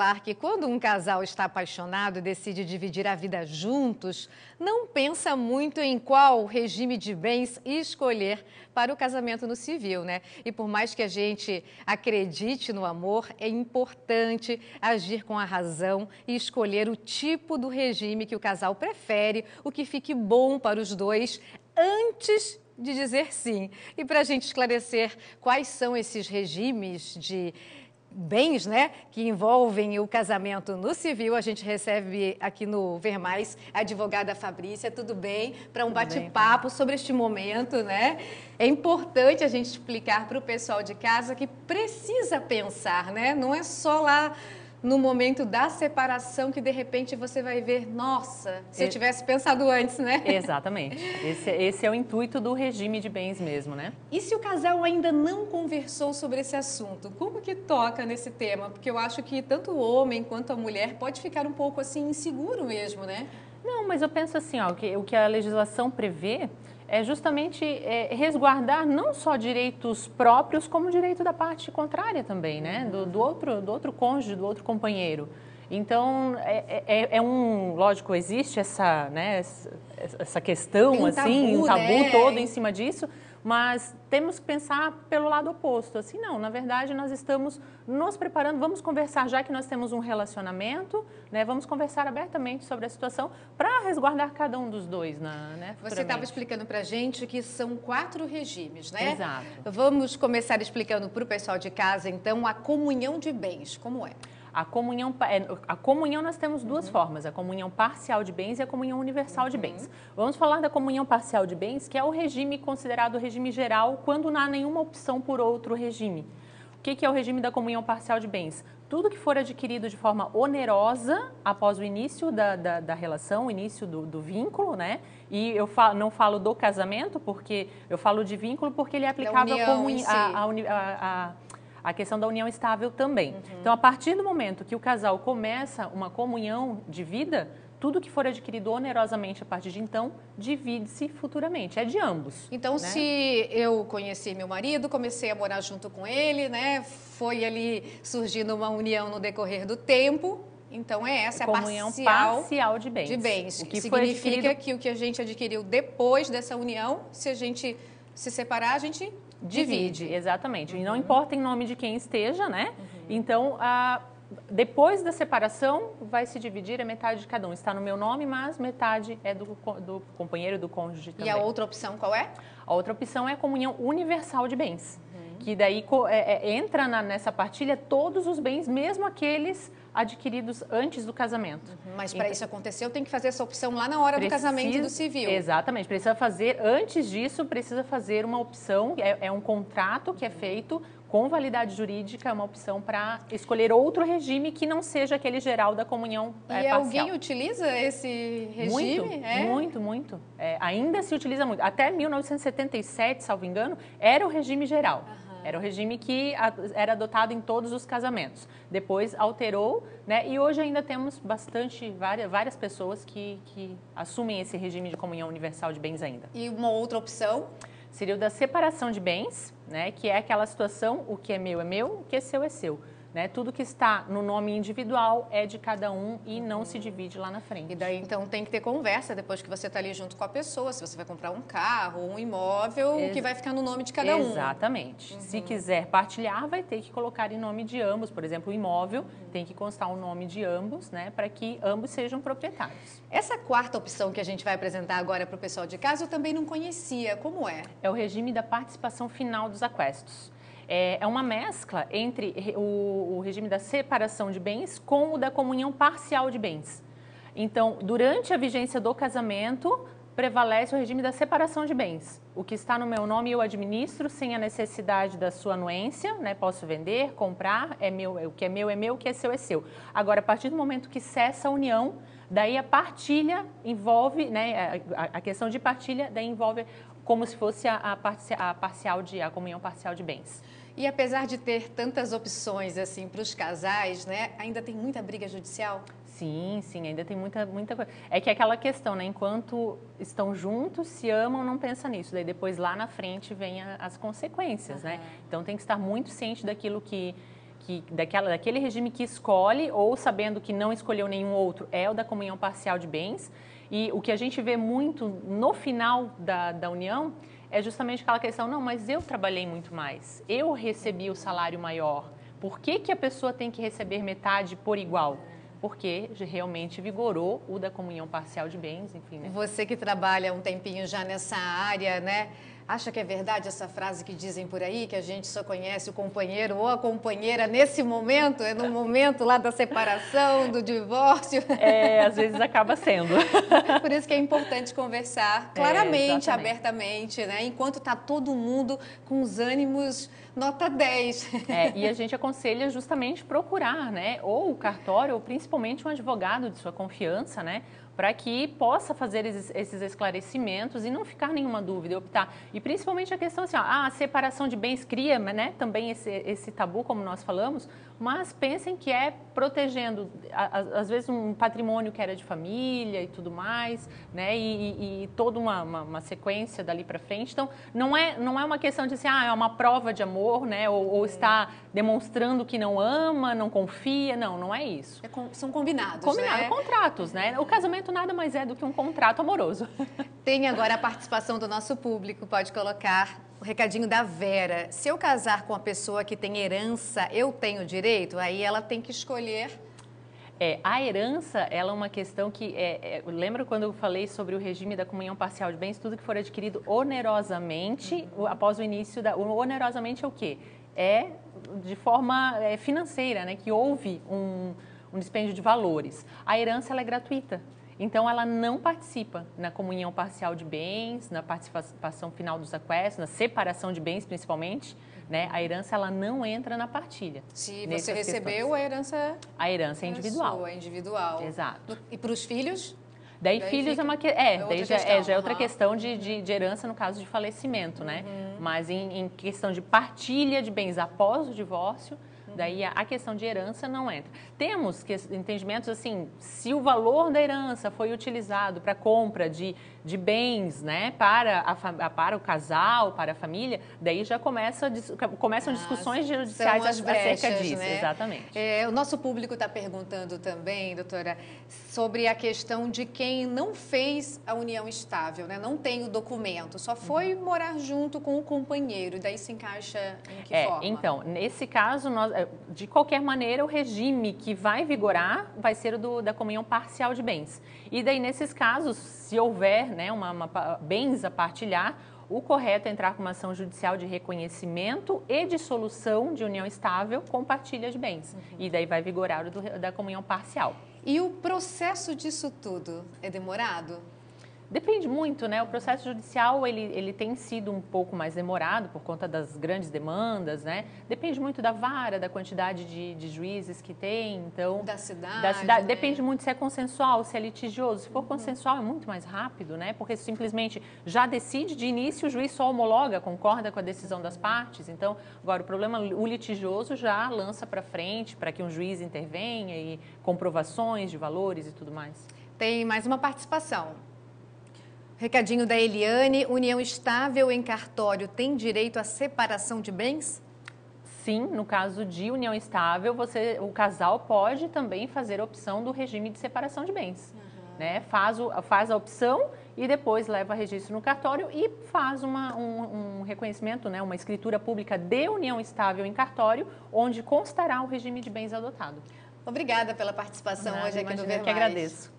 Claro que quando um casal está apaixonado e decide dividir a vida juntos, não pensa muito em qual regime de bens escolher para o casamento no civil, né? E por mais que a gente acredite no amor, é importante agir com a razão e escolher o tipo do regime que o casal prefere, o que fique bom para os dois antes de dizer sim. E para a gente esclarecer quais são esses regimes de bens, né, que envolvem o casamento no civil, a gente recebe aqui no Ver Mais a advogada Fabrícia. Tudo bem? Para um bate-papo sobre este momento, né? É importante a gente explicar para o pessoal de casa que precisa pensar, né? Não é só lá no momento da separação que de repente você vai ver, nossa, se eu tivesse pensado antes, né? Exatamente. Esse é o intuito do regime de bens mesmo, né? E se o casal ainda não conversou sobre esse assunto, como que toca nesse tema? Porque eu acho que tanto o homem quanto a mulher pode ficar um pouco assim inseguro mesmo, né? Não, mas eu penso assim, ó, o que a legislação prevê é justamente resguardar não só direitos próprios, como direito da parte contrária também, né? Do outro cônjuge, do outro companheiro. Então, lógico, existe essa, né, essa questão, assim, um tabu, né, todo em cima disso, mas temos que pensar pelo lado oposto, assim, não, na verdade nós estamos nos preparando, vamos conversar, já que nós temos um relacionamento, né, vamos conversar abertamente sobre a situação para resguardar cada um dos dois, né, Você estava explicando para a gente que são 4 regimes, né? Exato. Vamos começar explicando para o pessoal de casa, então, a comunhão de bens, como é? A comunhão nós temos duas formas, a comunhão parcial de bens e a comunhão universal de bens. Vamos falar da comunhão parcial de bens, que é o regime considerado o regime geral quando não há nenhuma opção por outro regime. O que é o regime da comunhão parcial de bens? Tudo que for adquirido de forma onerosa após o início da relação, o início do vínculo, né? E eu não falo do casamento, porque eu falo de vínculo porque ele é aplicável a questão da união estável também. Então, a partir do momento que o casal começa uma comunhão de vida, tudo que for adquirido onerosamente a partir de então, divide-se futuramente. É de ambos. Então, né? Se eu conheci meu marido, comecei a morar junto com ele, né? Foi ali surgindo uma união no decorrer do tempo. Então, é essa a comunhão parcial de bens. De bens. O que significa que o que a gente adquiriu depois dessa união, se a gente se separar, a gente divide. Exatamente. E não importa em nome de quem esteja, né? Então, depois da separação, vai se dividir a metade de cada um. Está no meu nome, mas metade é do companheiro, do cônjuge também. E a outra opção qual é? A outra opção é a comunhão universal de bens. Que daí entra nessa partilha todos os bens, mesmo aqueles adquiridos antes do casamento. Mas para isso acontecer, eu tenho que fazer essa opção lá na hora do casamento do civil. Exatamente. Precisa fazer, antes disso, precisa fazer uma opção, é um contrato que é feito com validade jurídica, uma opção para escolher outro regime que não seja aquele geral da comunhão parcial. Alguém utiliza esse regime? Muito. Ainda se utiliza muito. Até 1977, salvo engano, era o regime geral. Era o regime que era adotado em todos os casamentos. Depois alterou, né? E hoje ainda temos várias pessoas que assumem esse regime de comunhão universal de bens ainda. E uma outra opção? Seria o da separação de bens, né? Que é aquela situação, o que é meu, o que é seu. Né? Tudo que está no nome individual é de cada um e não se divide lá na frente. E daí, então, tem que ter conversa depois que você está ali junto com a pessoa, se você vai comprar um carro, um imóvel, que vai ficar no nome de cada um. Exatamente. Se quiser partilhar, vai ter que colocar em nome de ambos. Por exemplo, o imóvel tem que constar o nome de ambos, né? Para que ambos sejam proprietários. Essa quarta opção que a gente vai apresentar agora para o pessoal de casa, eu também não conhecia. Como é? É o regime da participação final dos aquestos. É uma mescla entre o regime da separação de bens com o da comunhão parcial de bens. Então, durante a vigência do casamento, prevalece o regime da separação de bens. O que está no meu nome eu administro sem a necessidade da sua anuência, né? Posso vender, comprar, é meu, o que é meu, o que é seu é seu. Agora, a partir do momento que cessa a união, daí a partilha envolve, né? A questão de partilha daí envolve como se fosse a comunhão parcial de bens. E apesar de ter tantas opções assim para os casais, né, ainda tem muita briga judicial? Sim, ainda tem muita coisa. É que é aquela questão, né? Enquanto estão juntos, se amam, não pensa nisso. Daí depois lá na frente vem as consequências, né? Então tem que estar muito ciente daquilo que daquele regime que escolhe, ou sabendo que não escolheu nenhum outro, é o da comunhão parcial de bens. E o que a gente vê muito no final da união é justamente aquela questão, não, mas eu trabalhei muito mais, eu recebi o salário maior, por que a pessoa tem que receber metade por igual? Porque realmente vigorou o da comunhão parcial de bens, enfim, né? Você que trabalha um tempinho já nessa área, né? Acha que é verdade essa frase que dizem por aí, que a gente só conhece o companheiro ou a companheira nesse momento, é no momento lá da separação, do divórcio? É, às vezes acaba sendo. Por isso que é importante conversar claramente, abertamente, né? Enquanto está todo mundo com os ânimos nota 10. E a gente aconselha justamente procurar, né? Ou o cartório, ou principalmente um advogado de sua confiança, né? Para que possa fazer esses esclarecimentos e não ficar nenhuma dúvida, optar. E principalmente a questão assim, a separação de bens cria, né, também esse tabu, como nós falamos, mas pensem que é protegendo, às vezes, um patrimônio que era de família e tudo mais, né, e toda uma sequência dali para frente. Então, não é uma questão de assim, é uma prova de amor, né, ou está demonstrando que não ama, não confia, não é isso. São combinados, né? Contratos, né? O casamento nada mais é do que um contrato amoroso. Tem agora a participação do nosso público, pode colocar o recadinho da Vera. Se eu casar com uma pessoa que tem herança, eu tenho direito? Aí ela tem que escolher. A herança, ela é uma questão que, lembra quando eu falei sobre o regime da comunhão parcial de bens, tudo que for adquirido onerosamente, após o início onerosamente é o quê? É de forma financeira, né? Que houve um dispêndio de valores. A herança, ela é gratuita. Então, ela não participa na comunhão parcial de bens, na participação final dos aquestos, na separação de bens, principalmente, né? A herança, ela não entra na partilha. Se você recebeu, a herança... A herança é individual. Sua, é individual. Exato. E para os filhos? Daí filhos é uma já é outra questão de herança no caso de falecimento, né? Mas em questão de partilha de bens após o divórcio, daí a questão de herança não entra. Temos entendimentos assim, se o valor da herança foi utilizado para compra de bens, né, para o casal, para a família, daí já começam discussões judiciais acerca disso. Né? Exatamente. O nosso público está perguntando também, doutora, sobre a questão de quem não fez a união estável, né? Não tem o documento, só foi morar junto com o companheiro, daí se encaixa em que forma? Então, nesse caso, de qualquer maneira, o regime que vai vigorar vai ser o da comunhão parcial de bens. E daí, nesses casos, se houver, né, bens a partilhar, o correto é entrar com uma ação judicial de reconhecimento e dissolução de união estável com partilha de bens. E daí vai vigorar o da comunhão parcial. E o processo disso tudo é demorado? Depende muito, né? O processo judicial, ele tem sido um pouco mais demorado por conta das grandes demandas, né? Depende muito da vara, da quantidade de juízes que tem, então... Da cidade, né? Depende muito se é consensual, se é litigioso. Se for consensual, é muito mais rápido, né? Porque simplesmente já decide de início, o juiz só homologa, concorda com a decisão das partes. Então, agora, o litigioso já lança para frente, para que um juiz intervenha e comprovações de valores e tudo mais. Tem mais uma participação. Recadinho da Eliane, união estável em cartório tem direito à separação de bens? Sim, no caso de união estável, o casal pode também fazer a opção do regime de separação de bens. Né? Faz a opção e depois leva registro no cartório e faz um reconhecimento, né? Uma escritura pública de união estável em cartório, onde constará o regime de bens adotado. Obrigada pela participação hoje aqui no Ver Mais. Eu que agradeço.